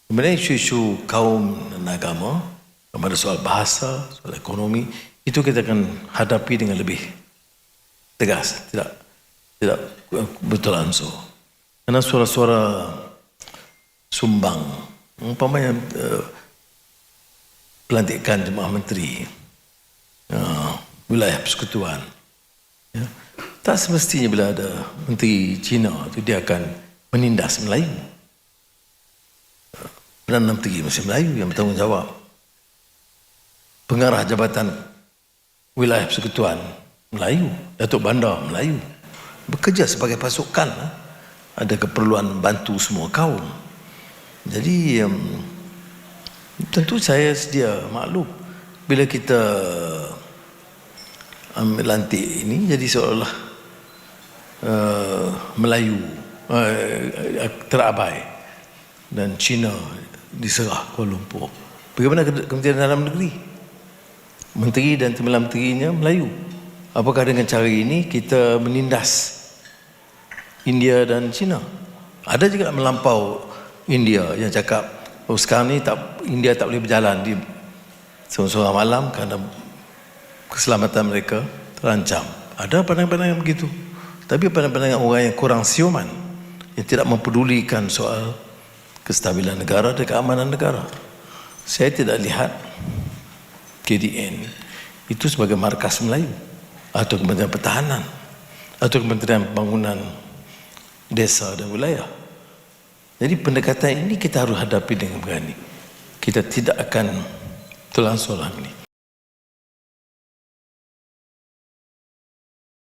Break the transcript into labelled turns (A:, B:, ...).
A: Kemudian isu-isu kaum dan agama, kepada soal bahasa, soal ekonomi, itu kita akan hadapi dengan lebih tegas, tidak betul ansur. Karena suara-suara sumbang, umpamanya pelantikan jemaah menteri, wilayah persekutuan, ya, tak semestinya bila ada menteri Cina itu dia akan menindas Melayu. Perdana Menteri masih Melayu yang bertanggungjawab. Pengarah Jabatan Wilayah Persekutuan Melayu, Datuk Bandar Melayu, bekerja sebagai pasukan, ada keperluan bantu semua kaum. Jadi tentu saya sedia maklum bila kita lantik ini jadi seolah Melayu terabai dan Cina diserah Kuala Lumpur. Bagaimana Kementerian Dalam Negeri? Menteri dan Timbalan Menterinya Melayu. Apakah dengan cara ini kita menindas India dan China? Ada juga melampau India yang cakap, oh sekarang ni India tak boleh berjalan di seorang-seorang malam kerana keselamatan mereka terancam. Ada pandangan-pandangan begitu. Tapi pandangan-pandangan orang yang kurang siuman, yang tidak mempedulikan soal kestabilan negara dan keamanan negara. Saya tidak lihat KDN itu sebagai markas Melayu atau Kementerian Pertahanan atau Kementerian Pembangunan Desa dan Wilayah. Jadi pendekatan ini kita harus hadapi dengan berani. Kita tidak akan terlangsung ini.